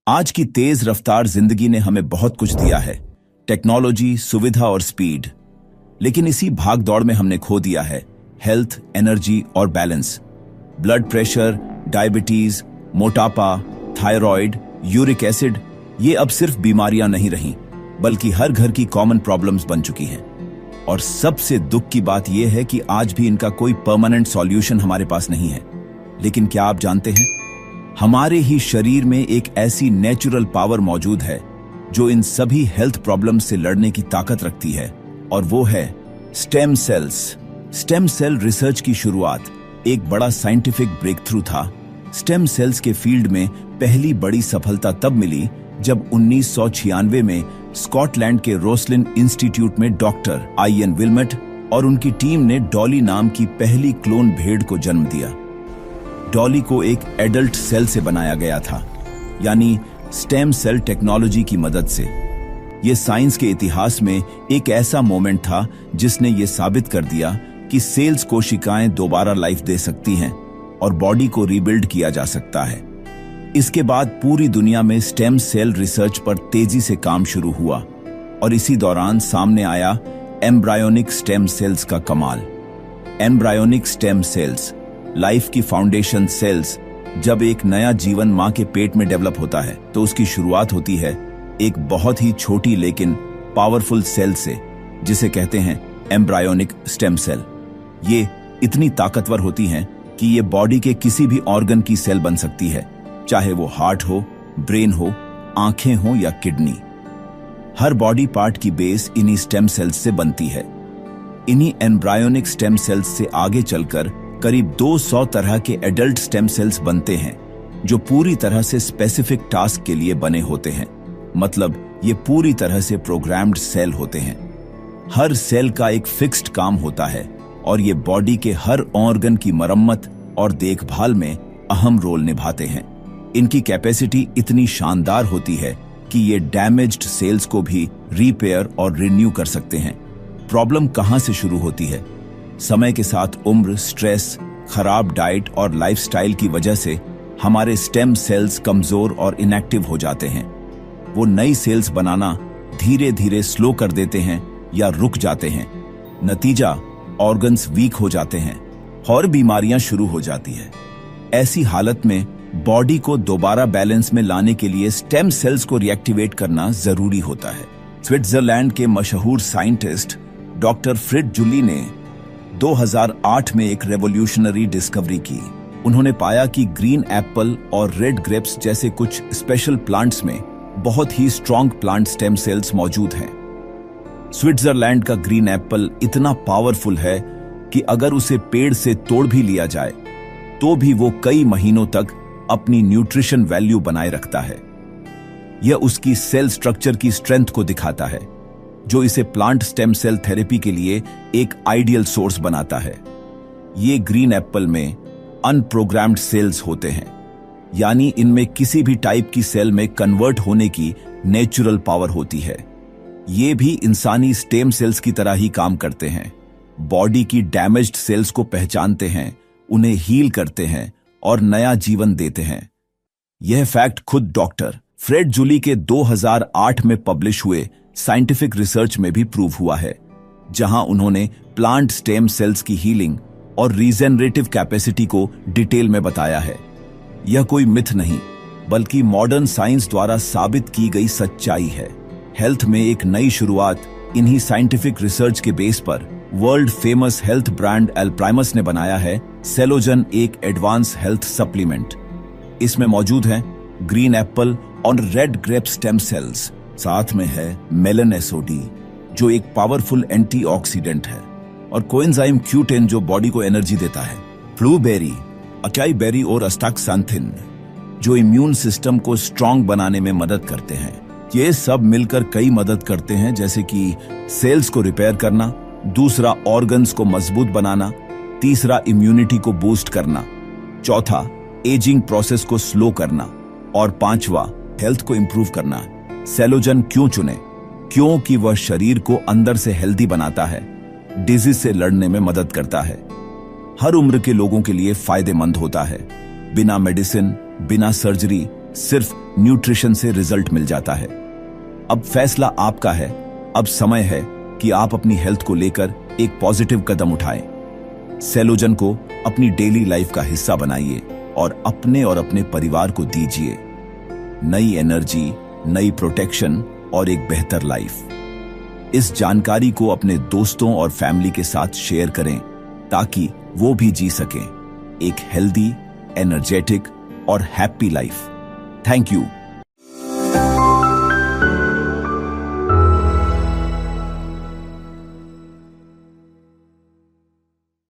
आज की तेज रफ्तार जिंदगी ने हमें बहुत कुछ दिया है, टेक्नोलॉजी, सुविधा और स्पीड। लेकिन इसी भाग दौड़ में हमने खो दिया है हेल्थ, एनर्जी और बैलेंस। ब्लड प्रेशर, डायबिटीज, मोटापा, थायराइड, यूरिक एसिड, ये अब सिर्फ बीमारियां नहीं रहीं, बल्कि हर घर की कॉमन प्रॉब्लम्स बन चुकी हैं। और सबसे दुख की बात यह है कि आज भी इनका कोई परमानेंट सॉल्यूशन हमारे पास नहीं है। लेकिन क्या आप जानते हैं, हमारे ही शरीर में एक ऐसी नेचुरल पावर मौजूद है जो इन सभी हेल्थ प्रॉब्लम्स से लड़ने की ताकत रखती है, और वो है stem cells. Stem cell research की शुरुआत एक बड़ा साइंटिफिक ब्रेक थ्रू था। स्टेम सेल्स के फील्ड में पहली बड़ी सफलता तब मिली जब 1996 में स्कॉटलैंड के रोसलिन इंस्टीट्यूट में डॉक्टर आईएन विल्मट और उनकी टीम ने डॉली नाम की पहली क्लोन भेड़ को जन्म दिया। डॉली को एक एडल्ट सेल से बनाया गया था, यानी स्टेम सेल टेक्नोलॉजी की मदद से। यह साइंस के इतिहास में एक ऐसा मोमेंट था जिसने ये साबित कर दिया कि सेल्स कोशिकाएं दोबारा लाइफ दे सकती हैं और बॉडी को रीबिल्ड किया जा सकता है। इसके बाद पूरी दुनिया में स्टेम सेल रिसर्च पर तेजी से काम शुरू हुआ, और इसी दौरान सामने आया एम्ब्रायोनिक स्टेम सेल्स का कमाल। एम्ब्रायोनिक स्टेम सेल्स, लाइफ की फाउंडेशन सेल्स। जब एक नया जीवन मां के पेट में डेवलप होता है तो उसकी शुरुआत होती है एक बहुत ही छोटी लेकिन पावरफुल सेल से, जिसे कहते हैं एम्ब्रायोनिक स्टेम सेल। ये इतनी ताकतवर होती हैं कि ये बॉडी के किसी भी ऑर्गन की सेल बन सकती है, चाहे वो हार्ट हो, ब्रेन हो, आंखें हो या किडनी। हर बॉडी पार्ट की बेस इन्हीं स्टेम सेल्स से बनती है। इन्हीं एम्ब्रायोनिक स्टेम सेल्स से आगे चलकर करीब 200 तरह के एडल्ट स्टेम सेल्स बनते हैं, जो पूरी तरह से स्पेसिफिक टास्क के लिए बने होते हैं। मतलब ये पूरी तरह से प्रोग्राम्ड सेल होते हैं। हर सेल का एक फिक्स्ड काम होता है और ये बॉडी के हर ऑर्गन की मरम्मत और देखभाल में अहम रोल निभाते हैं। इनकी कैपेसिटी इतनी शानदार होती है कि ये डैमेज्ड सेल्स को भी रिपेयर और रिन्यू कर सकते हैं। प्रॉब्लम कहां से शुरू होती है? समय के साथ उम्र, स्ट्रेस, खराब डाइट और लाइफस्टाइल की वजह से हमारे स्टेम सेल्स कमजोर और इनएक्टिव हो जाते हैं। वो नई सेल्स बनाना धीरे धीरे स्लो कर देते हैं या रुक जाते हैं। नतीजा, ऑर्गन्स वीक हो जाते हैं और बीमारियां शुरू हो जाती है। ऐसी हालत में बॉडी को दोबारा बैलेंस में लाने के लिए स्टेम सेल्स को रिएक्टिवेट करना जरूरी होता है। स्विट्जरलैंड के मशहूर साइंटिस्ट डॉक्टर फ्रिड जुली ने 2008 में एक रेवोल्यूशनरी डिस्कवरी की। उन्होंने पाया कि ग्रीन एप्पल और रेड ग्रेप्स जैसे कुछ स्पेशल प्लांट्स में बहुत ही स्ट्रॉन्ग प्लांट स्टेम सेल्स मौजूद हैं। स्विट्जरलैंड का ग्रीन एप्पल इतना पावरफुल है कि अगर उसे पेड़ से तोड़ भी लिया जाए तो भी वो कई महीनों तक अपनी न्यूट्रिशन वैल्यू बनाए रखता है। यह उसकी सेल स्ट्रक्चर की स्ट्रेंथ को दिखाता है, जो इसे प्लांट स्टेम सेल थेरेपी के लिए एक आइडियल सोर्स बनाता है। ये ग्रीन एप्पल में अनप्रोग्राम्ड सेल्स होते हैं, यानी इनमें किसी भी टाइप की सेल में कन्वर्ट होने की नेचुरल पावर होती है। ये भी इंसानी स्टेम सेल्स की तरह ही काम करते हैं। बॉडी की डैमेज्ड सेल्स को पहचानते हैं, उन्हें हील करते हैं और नया जीवन देते हैं। यह फैक्ट खुद डॉक्टर फ्रेड जुली के 2008 में पब्लिश हुए साइंटिफिक रिसर्च में भी प्रूव हुआ है, जहां उन्होंने प्लांट स्टेम सेल्स की हीलिंग और रीजेनरेटिव कैपेसिटी को डिटेल में बताया है। यह कोई मिथ नहीं, बल्कि मॉडर्न साइंस द्वारा साबित की गई सच्चाई है। हेल्थ में एक नई शुरुआत इन्हीं साइंटिफिक रिसर्च के बेस पर वर्ल्ड फेमस हेल्थ ब्रांड अल्प्राइमस ने बनाया है सेलोजन, एक एडवांस हेल्थ सप्लीमेंट। इसमें मौजूद है ग्रीन एप्पल और रेड ग्रेप स्टेम सेल्स, साथ में है मेलन एसओडी जो एक पावरफुल एंटीऑक्सीडेंट है, और कोएंजाइम Q10 जो बॉडी को एनर्जी देता है, ब्लूबेरी, अकाई बेरी और अस्टाक्सांथिन जो इम्यून सिस्टम को स्ट्रांग बनाने में मदद करते हैं। ये सब मिलकर कई मदद करते हैं, जैसे कि सेल्स को रिपेयर करना, दूसरा ऑर्गन्स को मजबूत बनाना, तीसरा इम्यूनिटी को बूस्ट करना, चौथा एजिंग प्रोसेस को स्लो करना और पांचवा हेल्थ को इंप्रूव करना। सेलोजन क्यों चुने? क्योंकि वह शरीर को अंदर से हेल्दी बनाता है, डिजीज से लड़ने में मदद करता है, हर उम्र के लोगों के लिए फायदेमंद होता है, बिना मेडिसिन, बिना सर्जरी सिर्फ न्यूट्रिशन से रिजल्ट मिल जाता है। अब फैसला आपका है। अब समय है कि आप अपनी हेल्थ को लेकर एक पॉजिटिव कदम उठाएं। सेलोजन को अपनी डेली लाइफ का हिस्सा बनाइए और अपने परिवार को दीजिए नई एनर्जी, नई प्रोटेक्शन और एक बेहतर लाइफ। इस जानकारी को अपने दोस्तों और फैमिली के साथ शेयर करें ताकि वो भी जी सकें एक हेल्दी, एनर्जेटिक और हैप्पी लाइफ। Thank you.